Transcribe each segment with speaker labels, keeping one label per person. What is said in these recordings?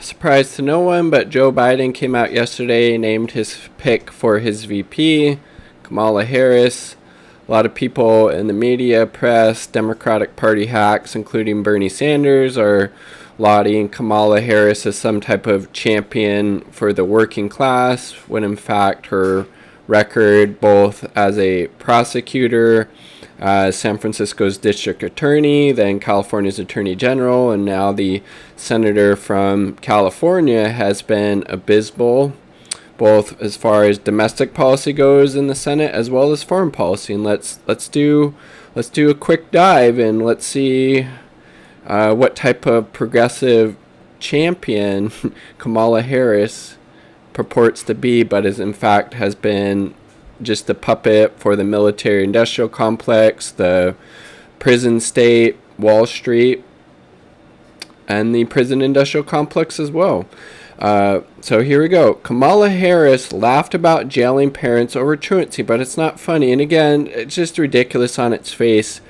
Speaker 1: surprise to no one, but Joe Biden came out yesterday, named his pick for his VP, Kamala Harris. A lot of people in the media, press, Democratic Party hacks, including Bernie Sanders, are lauding Kamala Harris as some type of champion for the working class, when in fact her record both as a prosecutor, San Francisco's district attorney, then California's attorney general, and now the senator from California has been abysmal, both as far as domestic policy goes in the Senate as well as foreign policy. And let's do a quick dive and let's see what type of progressive champion Kamala Harris purports to be, but is in fact has been just a puppet for the military-industrial complex, the prison state, Wall Street, and the prison-industrial complex as well. So here we go. Kamala Harris laughed about jailing parents over truancy, but it's not funny. And again, it's just ridiculous on its face.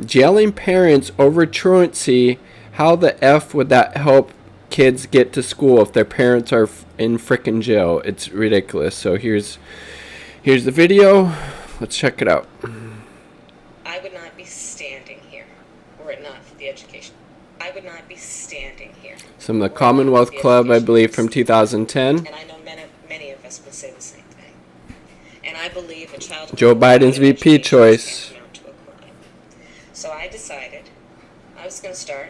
Speaker 1: Jailing parents over truancy, how the F would that help kids get to school if their parents are in frickin' jail? It's ridiculous. So here's the video. Let's check it out.
Speaker 2: I would not be standing here were it not for the education. I would not be standing here.
Speaker 1: Some of the Commonwealth Club, I believe, from 2010.
Speaker 2: And I know many of us would say the same thing. And I believe a child...
Speaker 1: Joe Biden's VP choice.
Speaker 2: So I decided I was going to start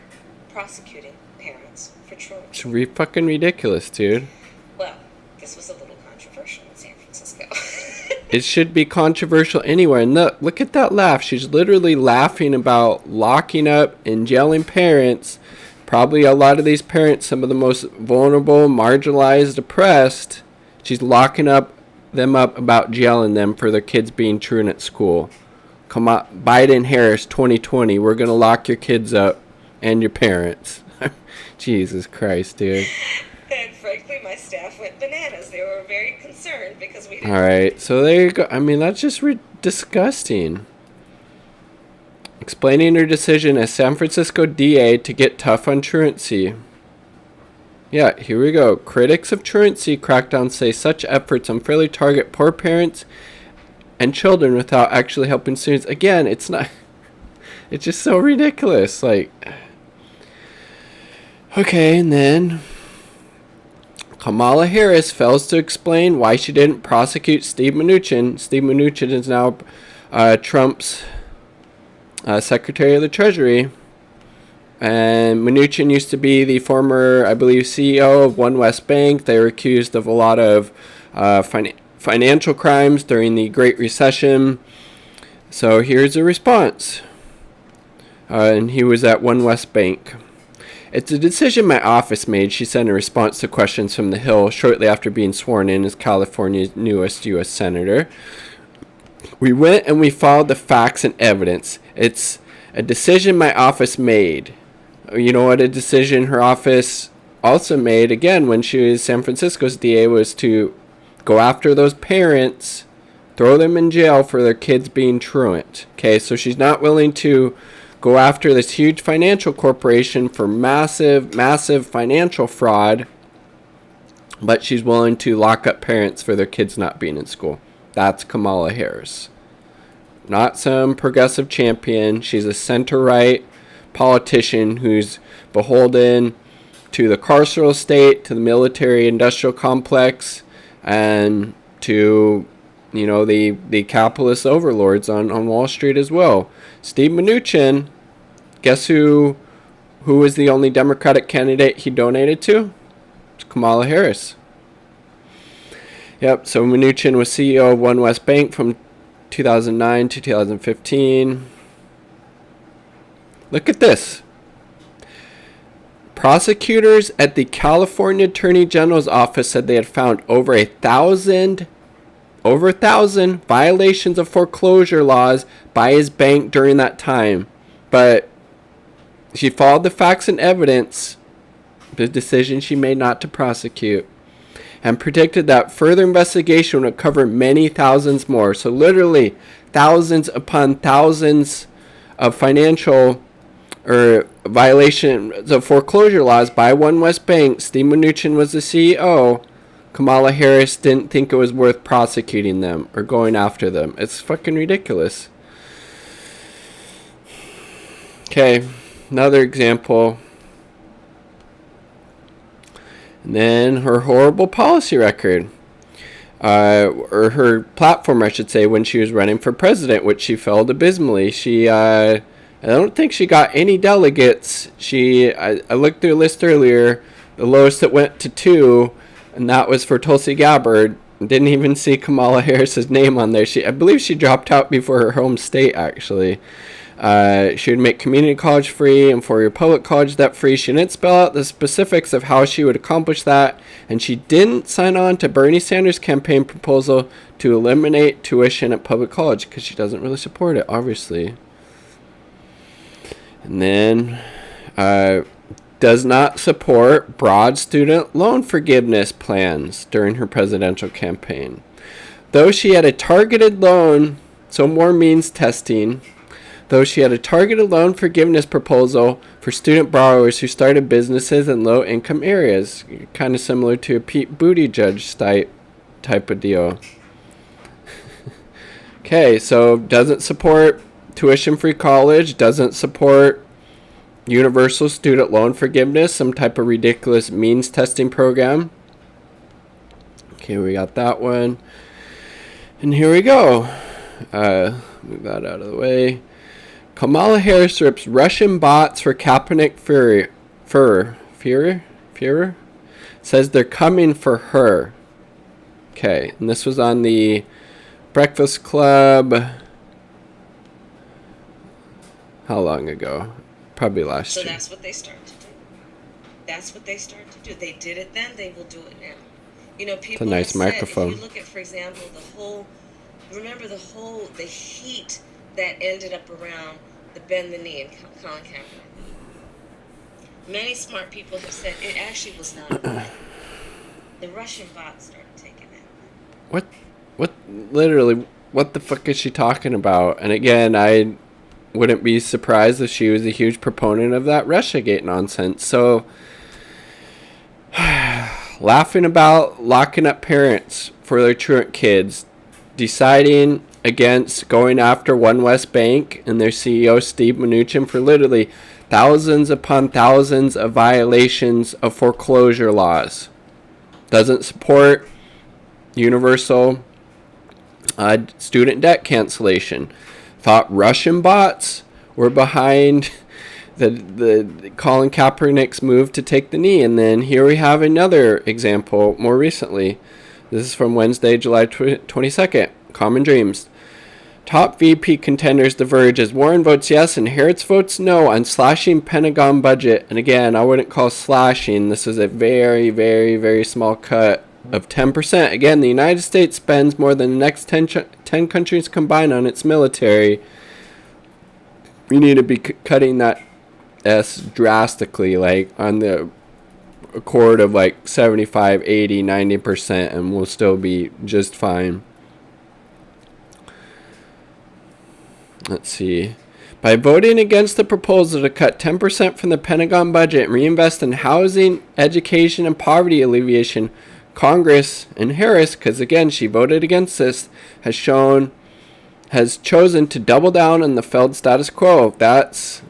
Speaker 2: prosecuting parents for truancy.
Speaker 1: It's fucking ridiculous, dude.
Speaker 2: Well, this was a little controversial in San Francisco.
Speaker 1: It should be controversial anywhere. And look at that laugh. She's literally laughing about locking up and jailing parents. Probably a lot of these parents, some of the most vulnerable, marginalized, oppressed. She's locking them up about jailing them for their kids being truant at school. Come on, Biden Harris 2020. We're going to lock your kids up and your parents. Jesus Christ, dude.
Speaker 2: And frankly, my staff went bananas. They were very concerned because we didn't...
Speaker 1: All right, so there you go. I mean, that's just disgusting. Explaining her decision as San Francisco DA to get tough on truancy. Yeah, here we go. Critics of truancy crackdown say such efforts unfairly target poor parents and children without actually helping students. Again, it's not... It's just so ridiculous. Like... Okay, and then... Kamala Harris fails to explain why she didn't prosecute Steve Mnuchin. Steve Mnuchin is now Trump's Secretary of the Treasury. And Mnuchin used to be the former, I believe, CEO of One West Bank. They were accused of a lot of financial crimes during the Great Recession. So here's a response. And he was at One West Bank. It's a decision my office made, she said in response to questions from the Hill shortly after being sworn in as California's newest U.S. Senator. We went and we followed the facts and evidence. It's a decision my office made. You know what a decision her office also made, again, when she was San Francisco's DA, was to go after those parents, throw them in jail for their kids being truant. Okay, so she's not willing to go after this huge financial corporation for massive financial fraud, but she's willing to lock up parents for their kids not being in school. That's Kamala Harris. Not some progressive champion. She's a center-right politician who's beholden to the carceral state, to the military-industrial complex, and to, you know, the capitalist overlords on Wall Street as well. Steve Mnuchin, guess who was the only Democratic candidate he donated to? It's Kamala Harris. Yep, so Mnuchin was CEO of One West Bank from 2009 to 2015. Look at this. Prosecutors at the California Attorney General's office said they had found over 1,000 violations of foreclosure laws by his bank during that time. But she followed the facts and evidence, the decision she made not to prosecute, and predicted that further investigation would cover many thousands more. So literally thousands upon thousands of financial or violation of foreclosure laws by One West Bank. Steve Mnuchin was the CEO. Kamala Harris didn't think it was worth prosecuting them or going after them. It's fucking ridiculous. Okay, another example. And then her horrible policy record. Or her platform, I should say, when she was running for president, which she failed abysmally. I don't think she got any delegates. I looked through a list earlier. The lowest that went to 2, and that was for Tulsi Gabbard. Didn't even see Kamala Harris's name on there. I believe she dropped out before her home state, actually. She would make community college free and four-year public college debt free. She didn't spell out the specifics of how she would accomplish that, and she didn't sign on to Bernie Sanders' campaign proposal to eliminate tuition at public college because she doesn't really support it, obviously. And then does not support broad student loan forgiveness plans during her presidential campaign. Though she had a targeted loan, so more means testing. Though she had a targeted loan forgiveness proposal for student borrowers who started businesses in low-income areas, kind of similar to a Pete Buttigieg type of deal. Okay, so doesn't support tuition-free college, doesn't support universal student loan forgiveness, some type of ridiculous means testing program. Okay, we got that one. And here we go. Move that out of the way. Kamala Harris rips Russian bots for Kaepernick Führer? Says they're coming for her. Okay, and this was on the Breakfast Club. How long ago? Probably last year.
Speaker 2: So that's what they start to do. That's what they start to do. They did it then, they will do it now. You know, people
Speaker 1: it's a nice
Speaker 2: have said,
Speaker 1: microphone.
Speaker 2: if you look at, for example, the heat that ended up around the bend the knee and Colin Kaepernick. Many smart people have said it actually was not a bot. The Russian bots started taking it.
Speaker 1: Literally, what the fuck is she talking about? And again, I wouldn't be surprised if she was a huge proponent of that Russiagate nonsense. So, laughing about locking up parents for their truant kids, deciding against going after One West Bank and their CEO Steve Mnuchin for literally thousands upon thousands of violations of foreclosure laws. Doesn't support universal student debt cancellation. Thought Russian bots were behind the Colin Kaepernick's move to take the knee. And then here we have another example more recently. This is from Wednesday, July 22nd. Common Dreams. Top VP contenders diverge as Warren votes yes and Harris votes no on slashing Pentagon budget. And again, I wouldn't call slashing. This is a very, very, very small cut of 10%. Again, the United States spends more than the next 10 countries combined on its military. We need to be cutting that S drastically, like on the accord of like 75, 80, 90%, and we'll still be just fine. Let's see. By voting against the proposal to cut 10% from the Pentagon budget and reinvest in housing, education, and poverty alleviation, Congress and Harris, because again she voted against this, has chosen to double down on the failed status quo. That's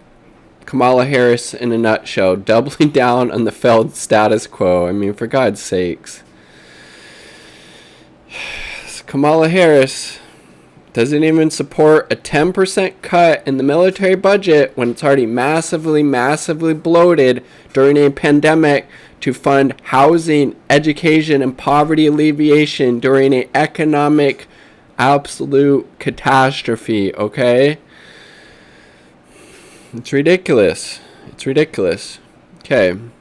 Speaker 1: Kamala Harris in a nutshell, doubling down on the failed status quo. I mean, for God's sakes. Kamala Harris doesn't even support a 10% cut in the military budget when it's already massively, massively bloated during a pandemic to fund housing, education, and poverty alleviation during an economic absolute catastrophe, okay? It's ridiculous. It's ridiculous. Okay. And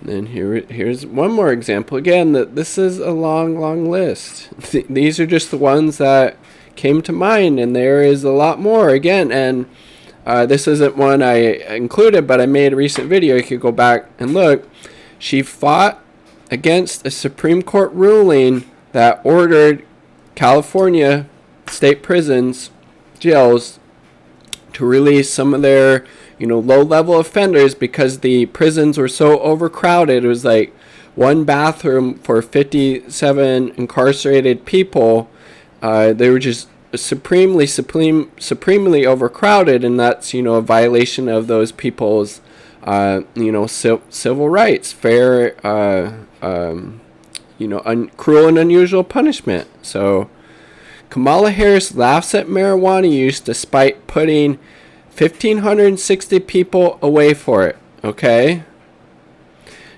Speaker 1: then here's one more example. Again, this is a long, long list. These are just the ones that came to mind, and there is a lot more. Again, and this isn't one I included, but I made a recent video. You could go back and look. She fought against a Supreme Court ruling that ordered California state prisons, jails, to release some of their low-level offenders because the prisons were so overcrowded. It was like one bathroom for 57 incarcerated people. They were just supremely overcrowded, and that's a violation of those people's civil rights, fair, cruel and unusual punishment. So Kamala Harris laughs at marijuana use despite putting 1,560 people away for it. Okay.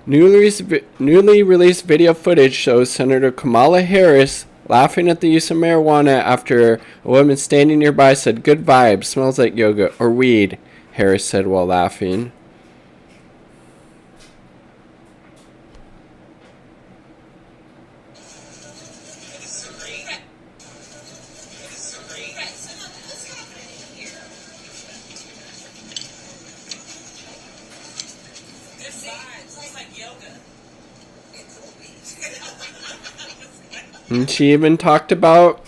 Speaker 1: Newly released video footage shows Senator Kamala Harris laughing at the use of marijuana after a woman standing nearby said, "Good vibes, smells like yoga or weed," Harris said while laughing. And she even talked about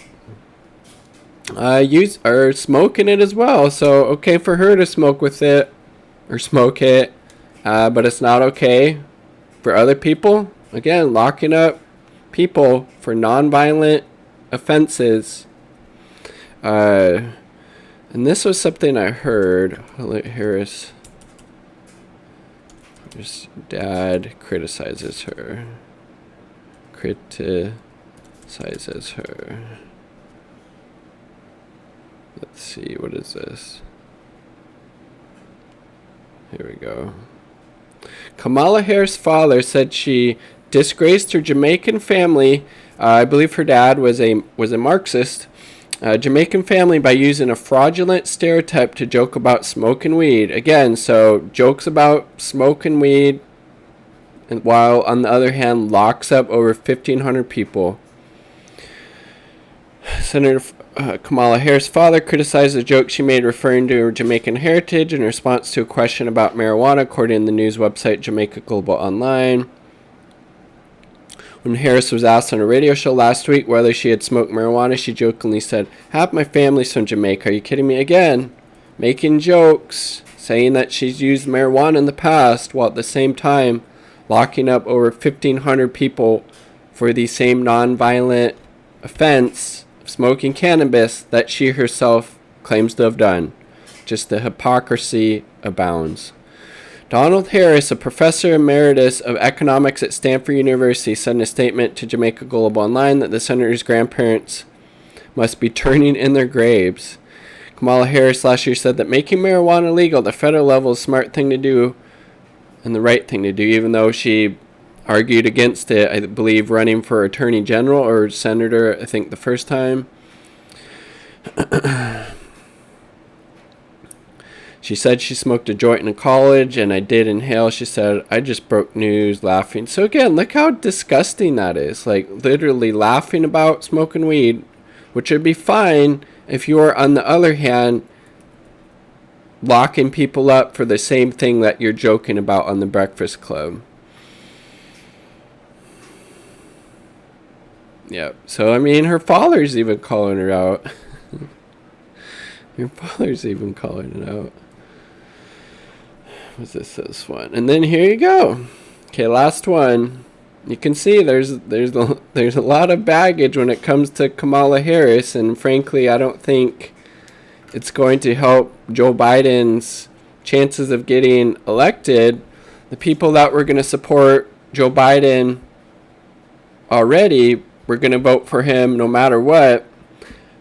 Speaker 1: smoking it as well. So okay for her to smoke with it or smoke it, but it's not okay for other people. Again, locking up people for non-violent offenses. And this was something I heard. Harris' dad criticizes her. Criticizes her. Let's see, what is this? Here we go. Kamala Harris' father said she disgraced her Jamaican family. I believe her dad was a Marxist. Jamaican family by using a fraudulent stereotype to joke about smoking weed. Again, so jokes about smoking weed, and while on the other hand locks up over 1,500 people. Senator Kamala Harris' father criticized the joke she made referring to her Jamaican heritage in response to a question about marijuana, according to the news website Jamaica Global Online. When Harris was asked on a radio show last week whether she had smoked marijuana, she jokingly said, "Half my family's from Jamaica. Are you kidding me?" Again, making jokes, saying that she's used marijuana in the past, while at the same time locking up over 1,500 people for the same non-violent offense of smoking cannabis that she herself claims to have done. Just the hypocrisy abounds. Donald Harris, a professor emeritus of economics at Stanford University, said in a statement to Jamaica Global Online that the senator's grandparents must be turning in their graves. Kamala Harris last year said that making marijuana legal at the federal level is a smart thing to do and the right thing to do, even though she argued against it, I believe, running for attorney general or senator, I think, the first time. She said she smoked a joint in college, and I did inhale. She said, "I just broke news," laughing. So again, look how disgusting that is. Like, literally laughing about smoking weed, which would be fine if you were, on the other hand, locking people up for the same thing that you're joking about on the Breakfast Club. Yep. So, I mean, her father's even calling her out. Her father's even calling it out. What's this one? And then here you go. Okay, last one. You can see there's a lot of baggage when it comes to Kamala Harris, and frankly, I don't think it's going to help Joe Biden's chances of getting elected. The people that were going to support Joe Biden already were going to vote for him no matter what.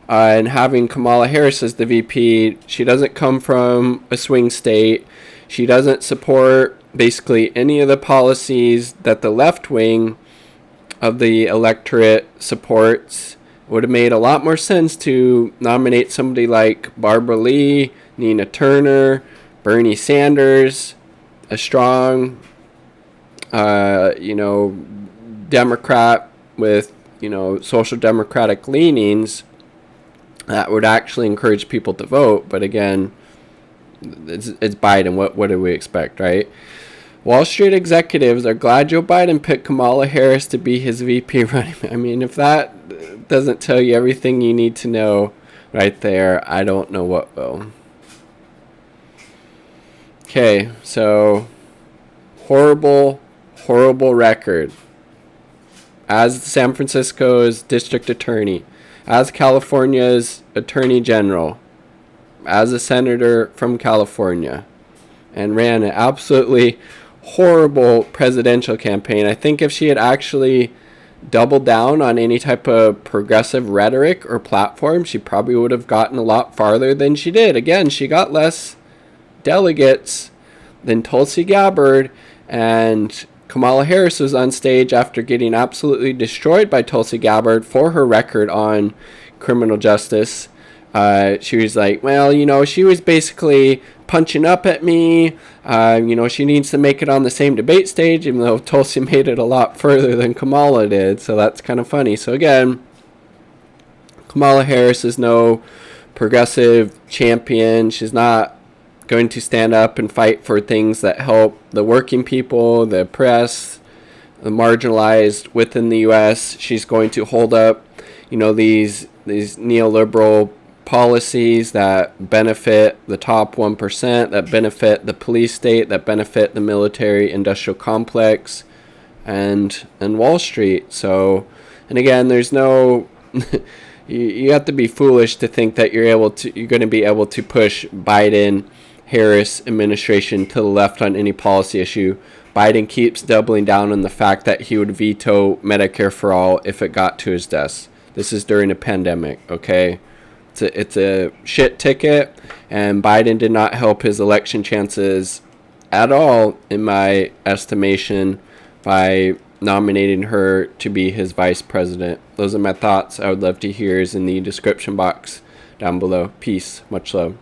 Speaker 1: And having Kamala Harris as the VP, she doesn't come from a swing state. She doesn't support basically any of the policies that the left wing of the electorate supports. It would have made a lot more sense to nominate somebody like Barbara Lee, Nina Turner, Bernie Sanders, a strong, Democrat with, social democratic leanings that would actually encourage people to vote. But again, it's Biden. What do we expect, right? Wall Street executives are glad Joe Biden picked Kamala Harris to be his VP running. I mean, if that doesn't tell you everything you need to know right there, I don't know what will. Okay, so horrible, horrible record. As San Francisco's district attorney, as California's attorney general, as a senator from California, and ran an absolutely horrible presidential campaign. I think if she had actually doubled down on any type of progressive rhetoric or platform, she probably would have gotten a lot farther than she did. Again, she got less delegates than Tulsi Gabbard, and Kamala Harris was on stage after getting absolutely destroyed by Tulsi Gabbard for her record on criminal justice. She was like, well, she was basically punching up at me. She needs to make it on the same debate stage, even though Tulsi made it a lot further than Kamala did. So that's kind of funny. So again, Kamala Harris is no progressive champion. She's not going to stand up and fight for things that help the working people, the oppressed, the marginalized within the U.S. She's going to hold up, these neoliberal policies that benefit the top 1%, that benefit the police state, that benefit the military industrial complex, and Wall Street. So, and again, there's no you have to be foolish to think that you're going to be able to push Biden Harris administration to the left on any policy issue. Biden keeps doubling down on the fact that he would veto Medicare for all if it got to his desk. This is during a pandemic, okay? It's a shit ticket, and Biden did not help his election chances at all, in my estimation, by nominating her to be his vice president. Those are my thoughts. I would love to hear is in the description box down below. Peace. Much love.